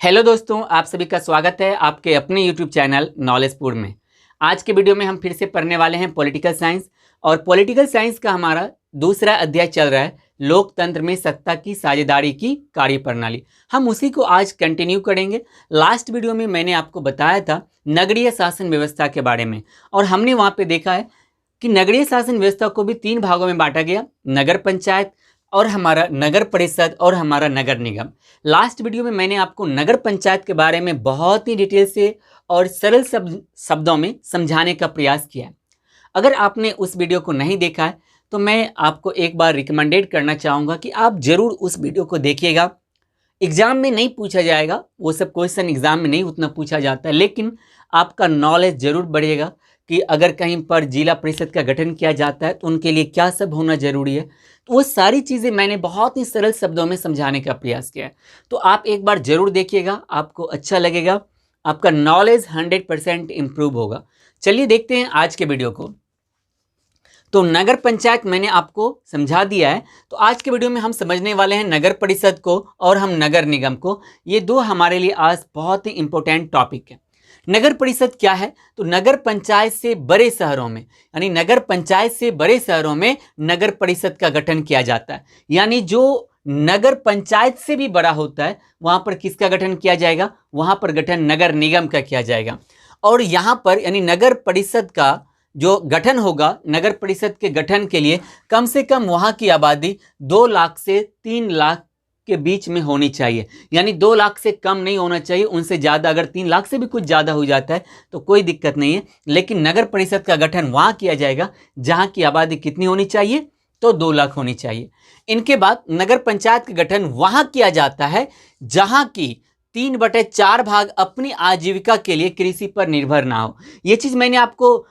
Hello दोस्तों, आप सभी का स्वागत है आपके अपने यूट्यूब चैनल नॉलेजपुर में। आज के वीडियो में हम फिर से पढ़ने वाले हैं पॉलिटिकल साइंस। और पॉलिटिकल साइंस का हमारा दूसरा अध्याय चल रहा है, लोकतंत्र में सत्ता की साझेदारी की कार्यप्रणाली। हम उसी को आज कंटिन्यू करेंगे। लास्ट वीडियो में मैंने आपको बताया था नगरीय शासन व्यवस्था के बारे में, और हमने वहाँ पे देखा है कि नगरीय शासन व्यवस्था को भी तीन भागों में बांटा गया, नगर पंचायत और हमारा नगर परिषद और हमारा नगर निगम। लास्ट वीडियो में मैंने आपको नगर पंचायत के बारे में बहुत ही डिटेल से और सरल शब्दों में समझाने का प्रयास किया है। अगर आपने उस वीडियो को नहीं देखा है तो मैं आपको एक बार रिकमेंडेड करना चाहूँगा कि आप ज़रूर उस वीडियो को देखिएगा। एग्ज़ाम में नहीं पूछा जाएगा, वो सब क्वेश्चन एग्ज़ाम में नहीं उतना पूछा जाता है, लेकिन आपका नॉलेज ज़रूर बढ़ेगा कि अगर कहीं पर जिला परिषद का गठन किया जाता है तो उनके लिए क्या सब होना ज़रूरी है। तो वो सारी चीज़ें मैंने बहुत ही सरल शब्दों में समझाने का प्रयास किया है। तो आप एक बार ज़रूर देखिएगा, आपको अच्छा लगेगा, आपका नॉलेज 100% इम्प्रूव होगा। चलिए देखते हैं आज के वीडियो को। तो नगर पंचायत मैंने आपको समझा दिया है, तो आज के वीडियो में हम समझने वाले हैं नगर परिषद को और हम नगर निगम को। ये दो हमारे लिए आज बहुत ही इंपॉर्टेंट टॉपिक है। नगर परिषद क्या है? तो नगर पंचायत से बड़े शहरों में, यानी नगर पंचायत से बड़े शहरों में नगर परिषद का गठन किया जाता है। यानी जो नगर पंचायत से भी बड़ा होता है वहां पर किसका गठन किया जाएगा? वहां पर गठन नगर निगम का किया जाएगा। और यहां पर यानी नगर परिषद का जो गठन होगा, नगर परिषद के गठन के लिए कम से कम वहां की आबादी 2 लाख से 3 लाख के बीच में होनी चाहिए। यानी 2 लाख से कम नहीं होना चाहिए, उनसे ज़्यादा, अगर 3 लाख से भी कुछ ज़्यादा हो जाता है तो कोई दिक्कत नहीं है। लेकिन नगर परिषद का गठन वहाँ किया जाएगा जहाँ की आबादी कितनी होनी चाहिए? तो 2 लाख होनी चाहिए। इनके बाद नगर पंचायत का गठन वहाँ किया जाता है जहाँ की 3/4 भाग अपनी आजीविका के लिए कृषि पर निर्भर ना हो। ये चीज़ मैंने आपको,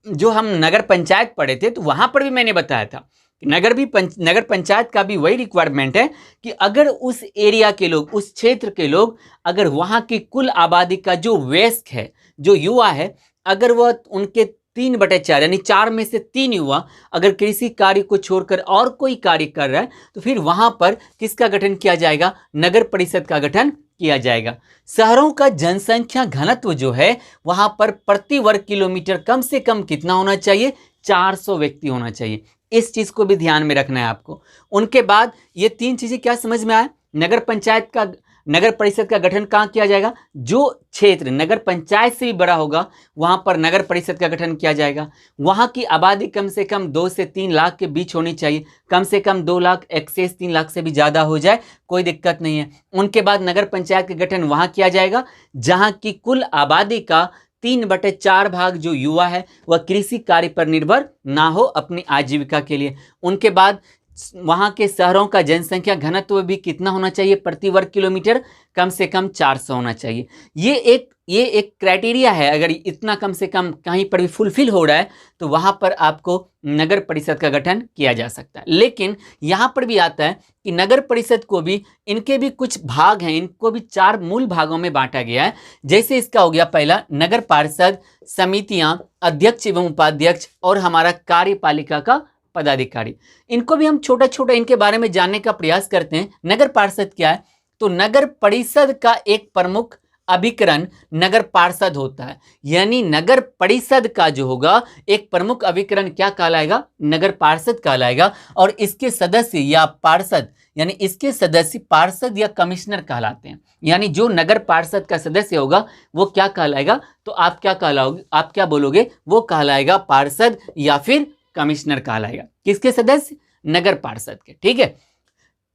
जो हम नगर पंचायत पढ़े थे तो वहाँ पर भी मैंने बताया था, नगर पंचायत का भी वही रिक्वायरमेंट है कि अगर उस एरिया के लोग, उस क्षेत्र के लोग, अगर वहाँ की कुल आबादी का जो वयस्क है, जो युवा है, अगर वह उनके 3/4 यानी 4 में से 3 युवा अगर कृषि कार्य को छोड़कर और कोई कार्य कर रहा है तो फिर वहाँ पर किसका गठन किया जाएगा? नगर परिषद का गठन किया जाएगा। शहरों का जनसंख्या घनत्व जो है वहाँ पर प्रति वर्ग किलोमीटर कम से कम कितना होना चाहिए? 400 व्यक्ति होना चाहिए। इस चीज़ को भी ध्यान में रखना है आपको। उनके बाद ये 3 चीज़ें क्या समझ में आए? नगर परिषद का गठन कहाँ किया जाएगा? जो क्षेत्र नगर पंचायत से भी बड़ा होगा वहाँ पर नगर परिषद का गठन किया जाएगा। वहाँ की आबादी कम से कम 2 से 3 लाख के बीच होनी चाहिए। कम से कम 2 लाख, एक्सेस 3 लाख से भी ज़्यादा हो जाए कोई दिक्कत नहीं है। उनके बाद नगर पंचायत का गठन वहाँ किया जाएगा जहाँ की कुल आबादी का 3/4 भाग जो युवा है वह कृषि कार्य पर निर्भर ना हो अपनी आजीविका के लिए। उनके बाद वहाँ के शहरों का जनसंख्या घनत्व भी कितना होना चाहिए? प्रति वर्ग किलोमीटर कम से कम 400 होना चाहिए। ये एक क्राइटेरिया है। अगर इतना कम से कम कहीं पर भी फुलफिल हो रहा है तो वहाँ पर आपको नगर परिषद का गठन किया जा सकता है। लेकिन यहाँ पर भी आता है कि नगर परिषद को भी, इनके भी कुछ भाग हैं, इनको भी 4 मूल भागों में बांटा गया है। जैसे इसका हो गया पहला नगर पार्षद, समितियाँ, अध्यक्ष एवं उपाध्यक्ष और हमारा कार्यपालिका का पदाधिकारी। इनको भी हम छोटा छोटा इनके बारे में जानने का प्रयास करते हैं। नगर पार्षद क्या है? तो नगर परिषद का एक प्रमुख अभिकरण नगर पार्षद होता है। यानी नगर परिषद का जो होगा एक प्रमुख अभिकरण क्या कहलाएगा? नगर पार्षद कहलाएगा। और इसके सदस्य या पार्षद, यानी इसके सदस्य पार्षद या कमिश्नर कहलाते हैं। यानी जो नगर पार्षद का सदस्य होगा वो क्या कहलाएगा? तो आप क्या कहलाओगे, आप क्या बोलोगे? वो कहलाएगा पार्षद या फिर कमिश्नर कहलाएगा। किसके सदस्य? नगर पार्षद के। ठीक है।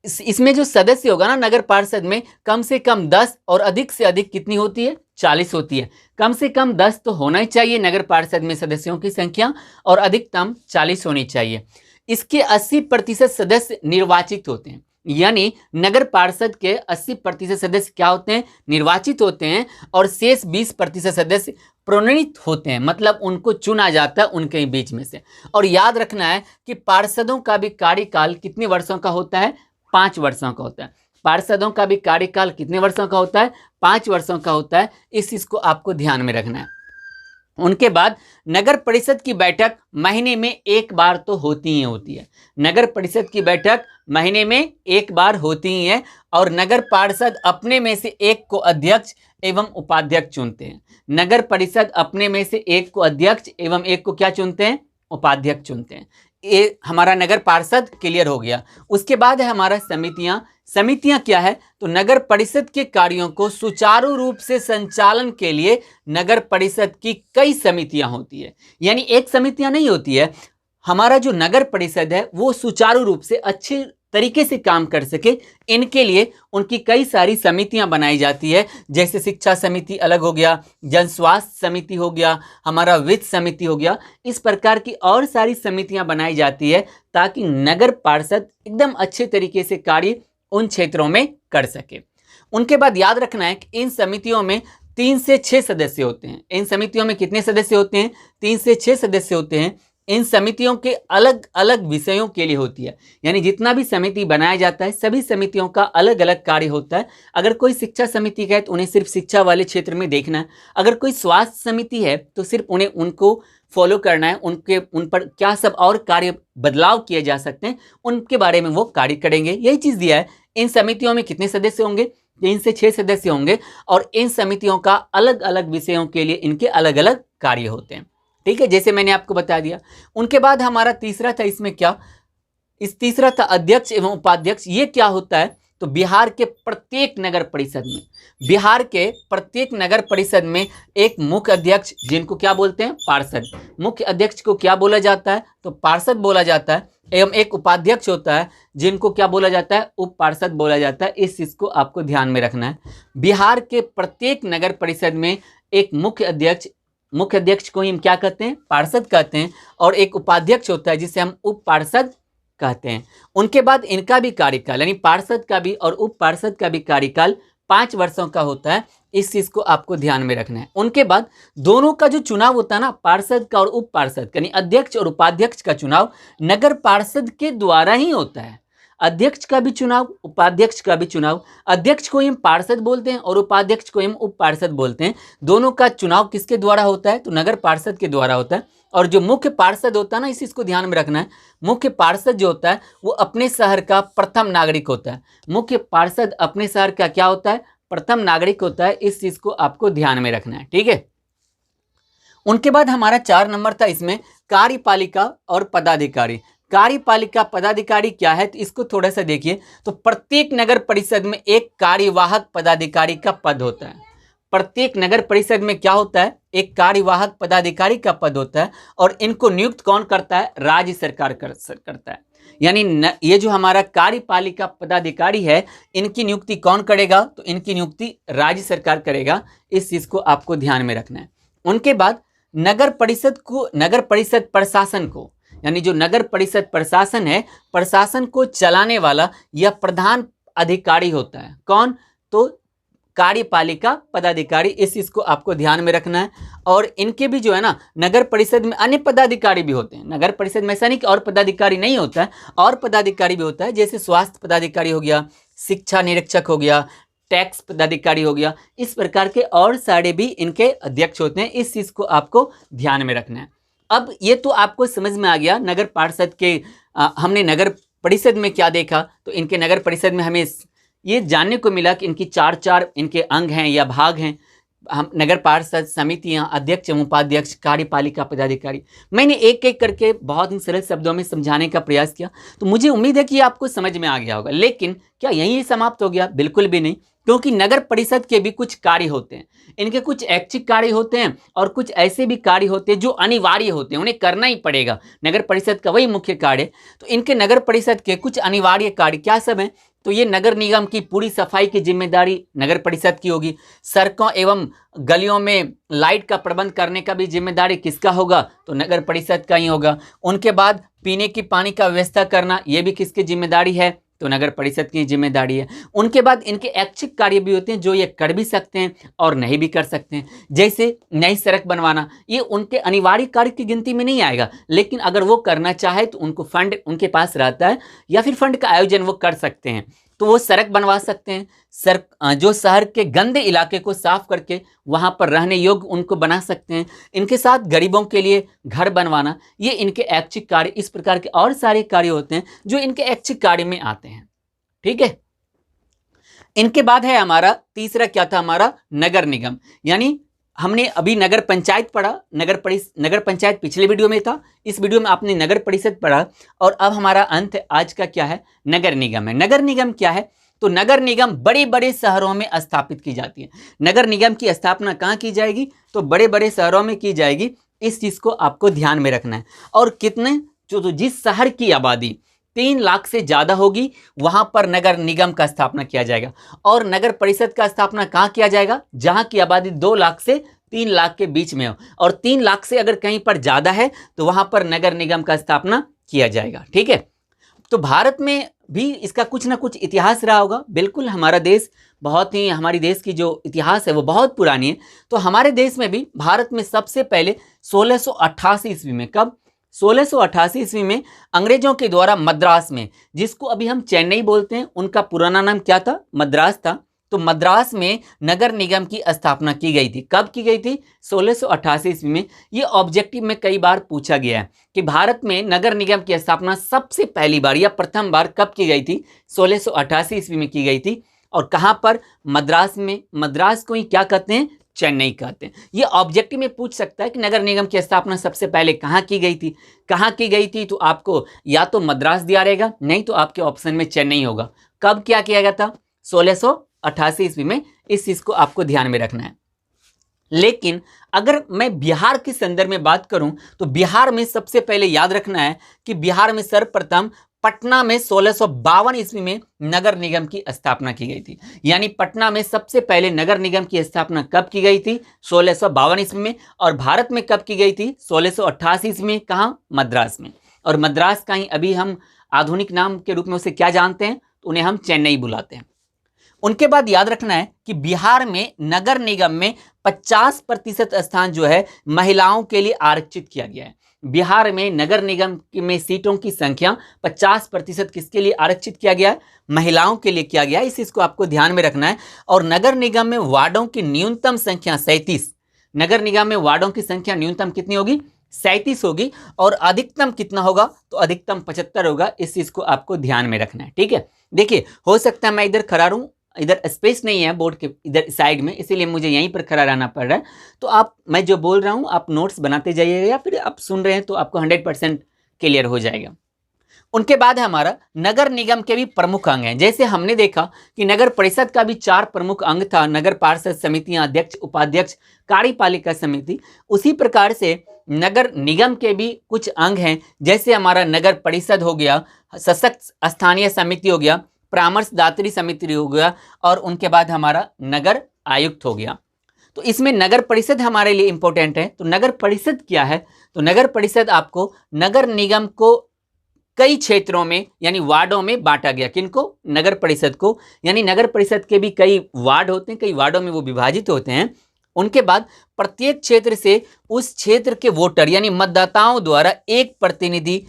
इसमें जो सदस्य होगा ना नगर पार्षद में, कम से कम 10 और अधिक से अधिक कितनी होती है? 40 होती है। कम से कम 10 तो होना ही चाहिए नगर पार्षद में सदस्यों की संख्या, और अधिकतम 40 होनी चाहिए। इसके 80% सदस्य निर्वाचित होते हैं। यानी नगर पार्षद के 80% सदस्य क्या होते हैं? निर्वाचित होते हैं। और शेष 20% सदस्य प्रोन्नत होते हैं, मतलब उनको चुना जाता है उनके बीच में से। और याद रखना है कि पार्षदों का भी कार्यकाल कितने वर्षों का होता है? 5 वर्षों का होता है। पार्षदों का भी कार्यकाल कितने वर्षों का होता है? 5 वर्षों का होता है। इस चीज़ को आपको ध्यान में रखना है। उनके बाद नगर परिषद की बैठक महीने में एक बार तो होती ही होती है। नगर परिषद की बैठक महीने में एक बार होती ही है और नगर पार्षद अपने में से एक को अध्यक्ष एवं उपाध्यक्ष चुनते हैं। नगर परिषद अपने में से एक को अध्यक्ष एवं एक को क्या चुनते हैं? उपाध्यक्ष चुनते हैं। ये हमारा नगर पार्षद क्लियर हो गया। उसके बाद है हमारा समितियां। समितियां क्या है? तो नगर परिषद के कार्यों को सुचारू रूप से संचालन के लिए नगर परिषद की कई समितियां होती है। यानी एक समितियां नहीं होती है, हमारा जो नगर परिषद है वो सुचारू रूप से अच्छे तरीके से काम कर सके, इनके लिए उनकी कई सारी समितियां बनाई जाती है। जैसे शिक्षा समिति अलग हो गया, जन स्वास्थ्य समिति हो गया, हमारा वित्त समिति हो गया। इस प्रकार की और सारी समितियां बनाई जाती है ताकि नगर पार्षद एकदम अच्छे तरीके से कार्य उन क्षेत्रों में कर सके। उनके बाद याद रखना है कि इन समितियों में 3 से 6 सदस्य होते हैं। इन समितियों में कितने सदस्य होते हैं? 3 से 6 सदस्य होते हैं। इन समितियों के अलग अलग विषयों के लिए होती है। यानी जितना भी समिति बनाया जाता है सभी समितियों का अलग अलग कार्य होता है। अगर कोई शिक्षा समिति का है तो उन्हें सिर्फ शिक्षा वाले क्षेत्र में देखना है। अगर कोई स्वास्थ्य समिति है तो सिर्फ उन्हें उनको फॉलो करना है, उन पर क्या सब और कार्य बदलाव किए जा सकते हैं उनके बारे में वो कार्य करेंगे। यही चीज़ दिया है। इन समितियों में कितने सदस्य होंगे? 3 से 6 सदस्य होंगे और इन समितियों का अलग अलग विषयों के लिए इनके अलग अलग कार्य होते हैं। ठीक है, जैसे मैंने आपको बता दिया। उनके बाद हमारा तीसरा था, इसमें क्या? इस तीसरा था अध्यक्ष एवं उपाध्यक्ष। ये क्या होता है? तो बिहार के प्रत्येक नगर परिषद में एक मुख्य अध्यक्ष, जिनको क्या बोलते हैं? पार्षद। मुख्य अध्यक्ष को क्या बोला जाता है? तो पार्षद बोला जाता है। एवं एक उपाध्यक्ष होता है जिनको क्या बोला जाता है? उप पार्षद बोला जाता है। इस चीज को आपको ध्यान में रखना है। बिहार के प्रत्येक नगर परिषद में एक मुख्य अध्यक्ष को हम क्या कहते हैं? पार्षद कहते हैं। और एक उपाध्यक्ष होता है जिसे हम उप पार्षद कहते हैं। उनके बाद इनका भी कार्यकाल, यानी पार्षद का भी और उप पार्षद का भी कार्यकाल 5 वर्षों का होता है। इस चीज को आपको ध्यान में रखना है। उनके बाद दोनों का जो चुनाव होता है ना, पार्षद का और उप पार्षद, यानी अध्यक्ष और उपाध्यक्ष का चुनाव नगर पार्षद के द्वारा ही होता है। अध्यक्ष का भी चुनाव, उपाध्यक्ष का भी चुनाव। अध्यक्ष को हम पार्षद बोलते हैं और उपाध्यक्ष को हम उप पार्षद बोलते हैं। दोनों का चुनाव किसके द्वारा होता है? तो नगर पार्षद के द्वारा होता है। और जो मुख्य पार्षद होता है ना, इस चीज को ध्यान में रखना है। मुख्य पार्षद जो होता है वो अपने शहर का प्रथम नागरिक होता है। मुख्य पार्षद अपने शहर का क्या होता है? प्रथम नागरिक होता है। इस चीज को आपको ध्यान में रखना है। ठीक है। उनके बाद हमारा 4 नंबर था इसमें कार्यपालिका और पदाधिकारी। कार्यपालिका पदाधिकारी क्या है? तो इसको थोड़ा सा देखिए। तो प्रत्येक नगर परिषद में एक कार्यवाहक पदाधिकारी का पद होता है। प्रत्येक नगर परिषद में क्या होता है? एक कार्यवाहक पदाधिकारी का पद होता है। और इनको नियुक्त कौन करता है? राज्य सरकार करता है। यानी ये जो हमारा कार्यपालिका पदाधिकारी है, इनकी नियुक्ति कौन करेगा? तो इनकी नियुक्ति राज्य सरकार करेगा। इस चीज को आपको ध्यान में रखना है। उनके बाद नगर परिषद प्रशासन को, यानी जो नगर परिषद प्रशासन है, प्रशासन को चलाने वाला यह प्रधान अधिकारी होता है। कौन? तो कार्यपालिका पदाधिकारी। इस चीज को आपको ध्यान में रखना है। और इनके भी जो है ना, नगर परिषद में अन्य पदाधिकारी भी होते हैं। नगर परिषद में ऐसा नहीं कि और पदाधिकारी नहीं होता है, और पदाधिकारी भी होता है। जैसे स्वास्थ्य पदाधिकारी हो गया, शिक्षा निरीक्षक हो गया, टैक्स पदाधिकारी हो गया। इस प्रकार के और सारे भी इनके अध्यक्ष होते हैं। इस चीज को आपको ध्यान में रखना है। अब ये तो आपको समझ में आ गया नगर पार्षद के। हमने नगर परिषद में क्या देखा? तो इनके नगर परिषद में हमें ये जानने को मिला कि इनकी 4 इनके अंग हैं या भाग हैं। हम नगर पार्षद, समितियां, अध्यक्ष एवं उपाध्यक्ष, कार्यपालिका पदाधिकारी। मैंने एक एक करके बहुत ही सरल शब्दों में समझाने का प्रयास किया, तो मुझे उम्मीद है कि आपको समझ में आ गया होगा। लेकिन क्या यहीं समाप्त हो गया? बिल्कुल भी नहीं, क्योंकि नगर परिषद के भी कुछ कार्य होते हैं। इनके कुछ ऐच्छिक कार्य होते हैं और कुछ ऐसे भी कार्य होते हैं जो अनिवार्य होते हैं, उन्हें करना ही पड़ेगा। नगर परिषद का वही मुख्य कार्य। तो इनके नगर परिषद के कुछ अनिवार्य कार्य क्या सब हैं? तो ये नगर निगम की पूरी सफाई की जिम्मेदारी नगर परिषद की होगी। सड़कों एवं गलियों में लाइट का प्रबंध करने का भी जिम्मेदारी किसका होगा? तो नगर परिषद का ही होगा। उनके बाद पीने की पानी का व्यवस्था करना, ये भी किसकी जिम्मेदारी है? तो नगर परिषद की जिम्मेदारी है। उनके बाद इनके ऐच्छिक कार्य भी होते हैं जो ये कर भी सकते हैं और नहीं भी कर सकते हैं। जैसे नई सड़क बनवाना, ये उनके अनिवार्य कार्य की गिनती में नहीं आएगा, लेकिन अगर वो करना चाहे तो उनको फंड उनके पास रहता है या फिर फंड का आयोजन वो कर सकते हैं। तो वो सड़क बनवा सकते हैं, जो शहर के गंदे इलाके को साफ करके वहाँ पर रहने योग्य उनको बना सकते हैं। इनके साथ गरीबों के लिए घर बनवाना, ये इनके ऐच्छिक कार्य। इस प्रकार के और सारे कार्य होते हैं जो इनके ऐच्छिक कार्य में आते हैं। ठीक है, इनके बाद है हमारा तीसरा, क्या था हमारा, नगर निगम। यानी हमने अभी नगर पंचायत पढ़ा, नगर पंचायत पिछले वीडियो में था, इस वीडियो में आपने नगर परिषद पढ़ा, और अब हमारा अंत आज का क्या है, नगर निगम है। नगर निगम क्या है, तो नगर निगम बड़े बड़े शहरों में स्थापित की जाती है। नगर निगम की स्थापना कहाँ की जाएगी, तो बड़े बड़े शहरों में की जाएगी। इस चीज को आपको ध्यान में रखना है। और कितने, जो जिस शहर की आबादी 3 लाख से ज्यादा होगी वहां पर नगर निगम का स्थापना किया जाएगा। और नगर परिषद का स्थापना कहाँ किया जाएगा, जहां की आबादी 2 लाख से 3 लाख के बीच में हो, और 3 लाख से अगर कहीं पर ज्यादा है तो वहां पर नगर निगम का स्थापना किया जाएगा। ठीक है, तो भारत में भी इसका कुछ ना कुछ इतिहास रहा होगा। बिल्कुल, हमारा देश बहुत ही, हमारी देश की जो इतिहास है वो बहुत पुरानी है। तो हमारे देश में भी, भारत में सबसे पहले 1688 ईस्वी में, कब, 1688 ईस्वी में अंग्रेजों के द्वारा मद्रास में, जिसको अभी हम चेन्नई बोलते हैं, उनका पुराना नाम क्या था, मद्रास था। तो मद्रास में नगर निगम की स्थापना की गई थी। कब की गई थी, 1688 ईस्वी में। ये ऑब्जेक्टिव में कई बार पूछा गया है कि भारत में नगर निगम की स्थापना सबसे पहली बार या प्रथम बार कब की गई थी, 1688 ईस्वी में की गई थी। और कहां पर, मद्रास में। मद्रास को ही क्या कहते हैं, चेन्नई कहते हैं। ये ऑब्जेक्टिव में पूछ सकता है कि नगर निगम की स्थापना सबसे पहले कहाँ की गई थी। कहाँ की गई थी, तो आपको या तो मद्रास दिया रहेगा, नहीं तो आपके ऑप्शन में चेन्नई होगा। कब क्या किया गया था, 1688 ईस्वी में। इस चीज को आपको ध्यान में रखना है। लेकिन अगर मैं बिहार के संदर्भ में बात करूं, तो बिहार में सबसे पहले याद रखना है कि बिहार में सर्वप्रथम पटना में 1652 ईस्वी में नगर निगम की स्थापना की गई थी। यानी पटना में सबसे पहले नगर निगम की स्थापना कब की गई थी, 1652 ईस्वी में। और भारत में कब की गई थी, 1688 ईस्वी में। कहाँ, मद्रास में। और मद्रास का ही अभी हम आधुनिक नाम के रूप में उसे क्या जानते हैं, तो उन्हें हम चेन्नई बुलाते हैं। उनके बाद याद रखना है कि बिहार में नगर निगम में 50% स्थान जो है महिलाओं के लिए आरक्षित किया गया है। बिहार में नगर निगम में सीटों की संख्या 50% किसके लिए आरक्षित किया गया है, महिलाओं के लिए किया गया है। इस चीज को आपको ध्यान में रखना है। और नगर निगम में वार्डों की न्यूनतम संख्या 37, नगर निगम में वार्डों की संख्या न्यूनतम कितनी होगी, 37 होगी। और अधिकतम कितना होगा, तो अधिकतम 75 होगा। इस चीज को आपको ध्यान में रखना है। ठीक है, देखिए, हो सकता है मैं इधर खड़ा रहूं, इधर स्पेस नहीं है बोर्ड के इधर साइड में, इसीलिए मुझे यहीं पर खड़ा रहना पड़ रहा है। तो आप, मैं जो बोल रहा हूं आप नोट्स बनाते जाइएगा, या फिर आप सुन रहे हैं तो आपको 100% क्लियर हो जाएगा। उनके बाद है हमारा नगर निगम के भी प्रमुख अंग हैं। जैसे हमने देखा कि नगर परिषद का भी 4 प्रमुख अंग था, नगर पार्षद समितियां, अध्यक्ष, उपाध्यक्ष, कार्यपालिका समिति। उसी प्रकार से नगर निगम के भी कुछ अंग हैं। जैसे हमारा नगर परिषद हो गया, सशक्त स्थानीय समिति हो गया, परामर्शदात्री समिति हो गया, और उनके बाद हमारा नगर आयुक्त हो गया। तो इसमें नगर परिषद हमारे लिए इंपॉर्टेंट है। तो नगर परिषद क्या है, तो नगर परिषद आपको नगर निगम को कई क्षेत्रों में यानी वार्डों में बांटा गया। किनको, नगर परिषद को। यानी नगर परिषद के भी कई वार्ड होते हैं, कई वार्डों में वो विभाजित होते हैं। उनके बाद प्रत्येक क्षेत्र से उस क्षेत्र के वोटर यानी मतदाताओं द्वारा एक प्रतिनिधि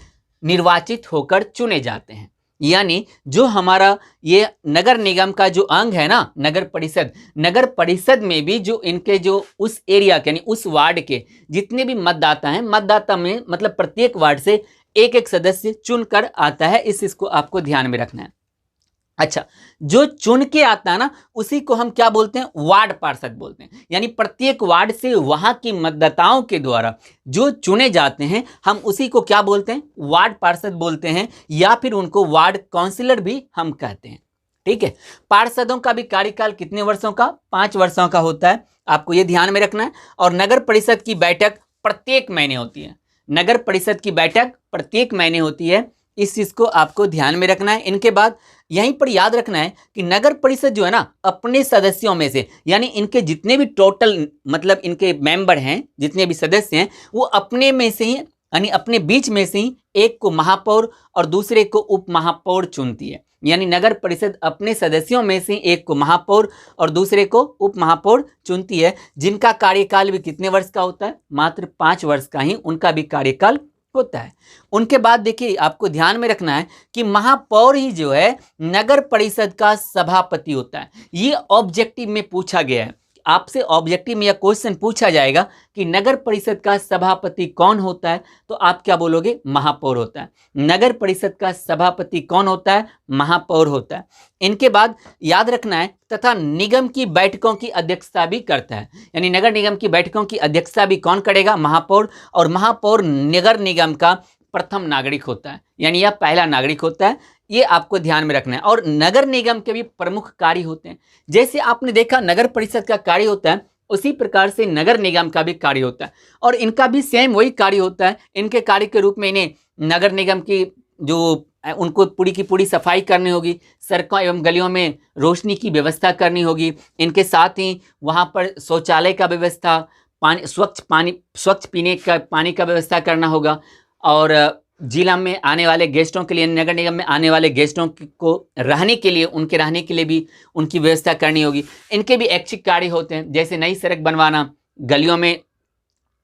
निर्वाचित होकर चुने जाते हैं। यानी जो हमारा ये नगर निगम का जो अंग है ना, नगर परिषद, नगर परिषद में भी जो इनके जो उस एरिया के यानी उस वार्ड के जितने भी मतदाता हैं, मतदाता में मतलब प्रत्येक वार्ड से एक एक सदस्य चुनकर आता है। इस चीज को आपको ध्यान में रखना है। अच्छा, जो चुन के आता है ना, उसी को हम क्या बोलते हैं, वार्ड पार्षद बोलते हैं। यानी प्रत्येक वार्ड से वहां की मतदाताओं के द्वारा जो चुने जाते हैं, हम उसी को क्या बोलते हैं, वार्ड पार्षद बोलते हैं, या फिर उनको वार्ड काउंसिलर भी हम कहते हैं। ठीक है, पार्षदों का भी कार्यकाल कितने वर्षों का, 5 वर्षों का होता है। आपको यह ध्यान में रखना है। और नगर परिषद की बैठक प्रत्येक महीने होती है। नगर परिषद की बैठक प्रत्येक महीने होती है। इस चीज को आपको ध्यान में रखना है। इनके बाद यहीं पर याद रखना है कि नगर परिषद जो है ना, अपने सदस्यों में से यानी इनके जितने भी टोटल मतलब इनके मेंबर हैं, जितने भी सदस्य हैं, वो अपने में से ही यानी अपने बीच में से ही एक को महापौर और दूसरे को उप महापौर चुनती है। यानी नगर परिषद अपने सदस्यों में से एक को महापौर और दूसरे को उप महापौर चुनती है, जिनका कार्यकाल भी कितने वर्ष का होता है, मात्र 5 वर्ष का ही उनका भी कार्यकाल होता है। उनके बाद देखिए आपको ध्यान में रखना है कि महापौर ही जो है नगर परिषद का सभापति होता है। ये ऑब्जेक्टिव में पूछा गया है, आपसे ऑब्जेक्टिव में यह क्वेश्चन पूछा जाएगा कि नगर परिषद का सभापति कौन होता है, तो आप क्या बोलोगे? महापौर होता है। नगर परिषद का सभापति कौन होता है? महापौर होता है। इनके बाद याद रखना है तथा निगम की बैठकों की अध्यक्षता भी करता है, यानी नगर निगम की बैठकों की अध्यक्षता भी कौन करेगा? महापौर। और महापौर नगर निगम का प्रथम नागरिक होता है, यानी यह पहला नागरिक होता है। ये आपको ध्यान में रखना है। और नगर निगम के भी प्रमुख कार्य होते हैं। जैसे आपने देखा नगर परिषद का कार्य होता है, उसी प्रकार से नगर निगम का भी कार्य होता है, और इनका भी सेम वही कार्य होता है। इनके कार्य के रूप में इन्हें नगर निगम की जो उनको पूरी की पूरी सफाई करनी होगी, सड़कों एवं गलियों में रोशनी की व्यवस्था करनी होगी। इनके साथ ही वहाँ पर शौचालय का व्यवस्था, स्वच्छ पीने का पानी का व्यवस्था करना होगा। और जिला में आने वाले गेस्टों के लिए, नगर निगम में आने वाले गेस्टों को रहने के लिए, उनके रहने के लिए भी उनकी व्यवस्था करनी होगी। इनके भी ऐच्छिक कार्य होते हैं, जैसे नई सड़क बनवाना, गलियों में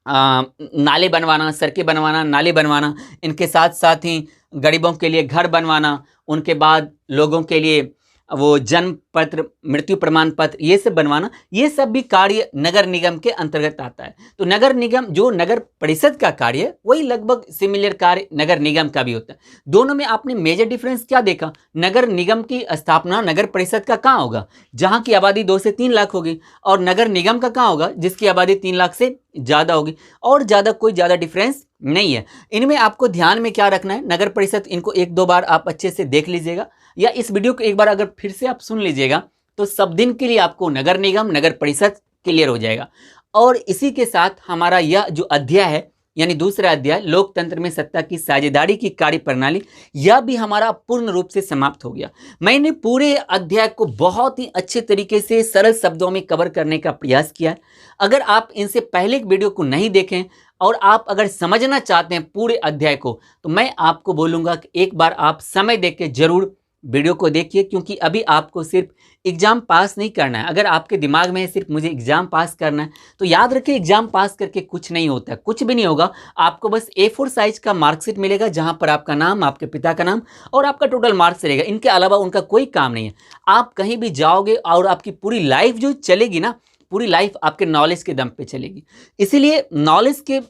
नाले बनवाना, सड़कें बनवाना, नाले बनवाना। इनके साथ साथ ही गरीबों के लिए घर बनवाना, उनके बाद लोगों के लिए वो जन्म पत्र, मृत्यु प्रमाण पत्र, ये सब बनवाना। ये सब भी कार्य नगर निगम के अंतर्गत आता है। तो नगर निगम जो नगर परिषद का कार्य है, वही लगभग सिमिलर कार्य नगर निगम का भी होता है। दोनों में आपने मेजर डिफरेंस क्या देखा? नगर निगम की स्थापना नगर परिषद का कहाँ होगा? जहाँ की आबादी 2 से 3 लाख होगी। और नगर निगम का कहाँ होगा? जिसकी आबादी 3 लाख से ज़्यादा होगी। और कोई ज़्यादा डिफरेंस नहीं है। इनमें आपको ध्यान में क्या रखना है? नगर परिषद, इनको 1-2 बार आप अच्छे से देख लीजिएगा, या इस वीडियो को एक बार अगर फिर से आप सुन लीजिएगा तो सब दिन के लिए आपको नगर निगम, नगर परिषद क्लियर हो जाएगा। और इसी के साथ हमारा यह जो अध्याय है, यानी दूसरा अध्याय लोकतंत्र में सत्ता की साझेदारी की कार्य प्रणाली, यह भी हमारा पूर्ण रूप से समाप्त हो गया। मैंने पूरे अध्याय को बहुत ही अच्छे तरीके से सरल शब्दों में कवर करने का प्रयास किया है। अगर आप इनसे पहले एक वीडियो को नहीं देखें और आप अगर समझना चाहते हैं पूरे अध्याय को, तो मैं आपको बोलूँगा कि एक बार आप समय देख के जरूर वीडियो को देखिए, क्योंकि अभी आपको सिर्फ एग्जाम पास नहीं करना है। अगर आपके दिमाग में सिर्फ मुझे एग्जाम पास करना है, तो याद रखिए एग्जाम पास करके कुछ नहीं होता है, कुछ भी नहीं होगा। आपको बस A4 साइज का मार्कशीट मिलेगा, जहां पर आपका नाम, आपके पिता का नाम और आपका टोटल मार्क्स रहेगा। इनके अलावा उनका कोई काम नहीं है। आप कहीं भी जाओगे और आपकी पूरी लाइफ जो चलेगी ना, पूरी लाइफ आपके नॉलेज के दम पे चलेगी। इसीलिए नॉलेज के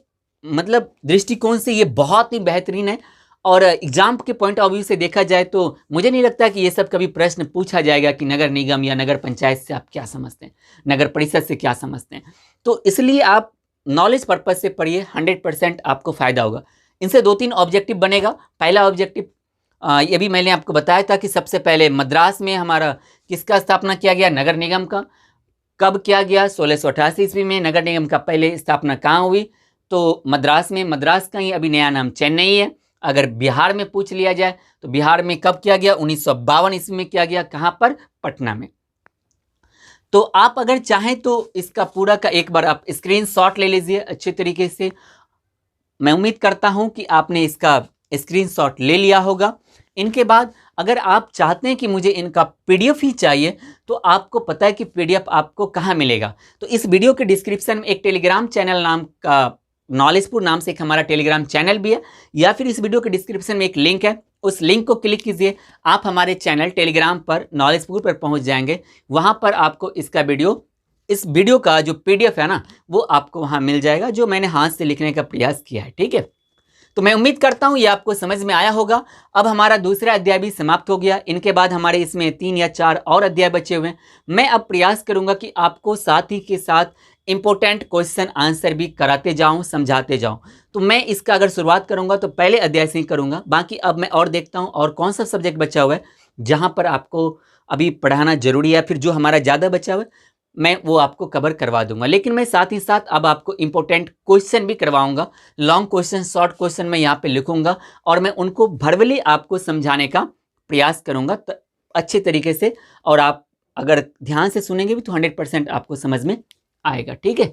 मतलब दृष्टिकोण से ये बहुत ही बेहतरीन है। और एग्जाम के पॉइंट ऑफ व्यू से देखा जाए तो मुझे नहीं लगता कि ये सब कभी प्रश्न पूछा जाएगा कि नगर निगम या नगर पंचायत से आप क्या समझते हैं, नगर परिषद से क्या समझते हैं। तो इसलिए आप नॉलेज पर्पज से पढ़िए, 100% आपको फ़ायदा होगा। इनसे 2-3 ऑब्जेक्टिव बनेगा। पहला ऑब्जेक्टिव ये भी मैंने आपको बताया था कि सबसे पहले मद्रास में हमारा किसका स्थापना किया गया? नगर निगम का। कब किया गया? 1688 ईस्वी में। नगर निगम का पहले स्थापना कहाँ हुई? तो मद्रास में। मद्रास का ही अभी नया नाम चेन्नई है। अगर बिहार में पूछ लिया जाए तो बिहार में कब किया गया? 1952 ईस्वी में किया गया। कहाँ पर? पटना में। तो आप अगर चाहें तो इसका पूरा का एक बार आप स्क्रीनशॉट ले लीजिए अच्छे तरीके से। मैं उम्मीद करता हूं कि आपने इसका स्क्रीनशॉट ले लिया होगा। इनके बाद अगर आप चाहते हैं कि मुझे इनका PDF ही चाहिए, तो आपको पता है कि PDF आपको कहाँ मिलेगा। तो इस वीडियो के डिस्क्रिप्शन में एक टेलीग्राम चैनल नाम का, नॉलेजपुर नाम से एक हमारा टेलीग्राम चैनल भी है, या फिर इस वीडियो के डिस्क्रिप्शन में एक लिंक है, उस लिंक को क्लिक कीजिए। आप हमारे चैनल टेलीग्राम पर नॉलेजपुर पर पहुंच जाएंगे। वहां पर आपको इसका इस वीडियो का जो PDF है ना, वो आपको वहां मिल जाएगा, जो मैंने हाथ से लिखने का प्रयास किया है। ठीक है, तो मैं उम्मीद करता हूं ये आपको समझ में आया होगा। अब हमारा दूसरा अध्याय भी समाप्त हो गया। इनके बाद हमारे इसमें 3 या 4 और अध्याय बचे हुए हैं। मैं अब प्रयास करूंगा कि आपको साथ ही के साथ इंपॉर्टेंट क्वेश्चन आंसर भी कराते जाऊं, समझाते जाऊं। तो मैं इसका अगर शुरुआत करूंगा तो पहले अध्याय से ही करूंगा। बाकी अब मैं और देखता हूं और कौन सा सब्जेक्ट बचा हुआ है जहां पर आपको अभी पढ़ाना जरूरी है, फिर जो हमारा ज़्यादा बचा हुआ है मैं वो आपको कवर करवा दूंगा। लेकिन मैं साथ ही साथ अब आपको इंपॉर्टेंट क्वेश्चन भी करवाऊंगा। लॉन्ग क्वेश्चन, शॉर्ट क्वेश्चन मैं यहाँ पे लिखूंगा और मैं उनको भरवली आपको समझाने का प्रयास करूंगा अच्छे तरीके से। और आप अगर ध्यान से सुनेंगे भी तो 100% आपको समझ में आएगा। ठीक है,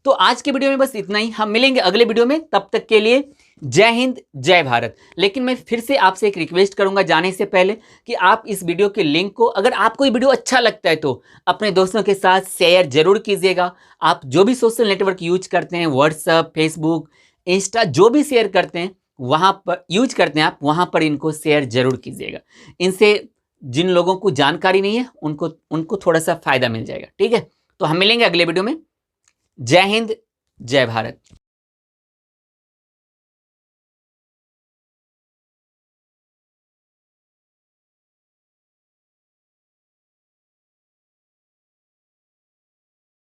तो आज के वीडियो में बस इतना ही। हम मिलेंगे अगले वीडियो में, तब तक के लिए जय हिंद, जय भारत। लेकिन मैं फिर से आपसे एक रिक्वेस्ट करूंगा जाने से पहले कि आप इस वीडियो के लिंक को, अगर आपको ये वीडियो अच्छा लगता है तो अपने दोस्तों के साथ शेयर जरूर कीजिएगा। आप जो भी सोशल नेटवर्क यूज करते हैं, व्हाट्सएप, फेसबुक, इंस्टा, जो भी शेयर करते हैं वहाँ पर यूज करते हैं आप, वहाँ पर इनको शेयर जरूर कीजिएगा। इनसे जिन लोगों को जानकारी नहीं है उनको थोड़ा सा फायदा मिल जाएगा। ठीक है, तो हम मिलेंगे अगले वीडियो में। जय हिंद, जय भारत।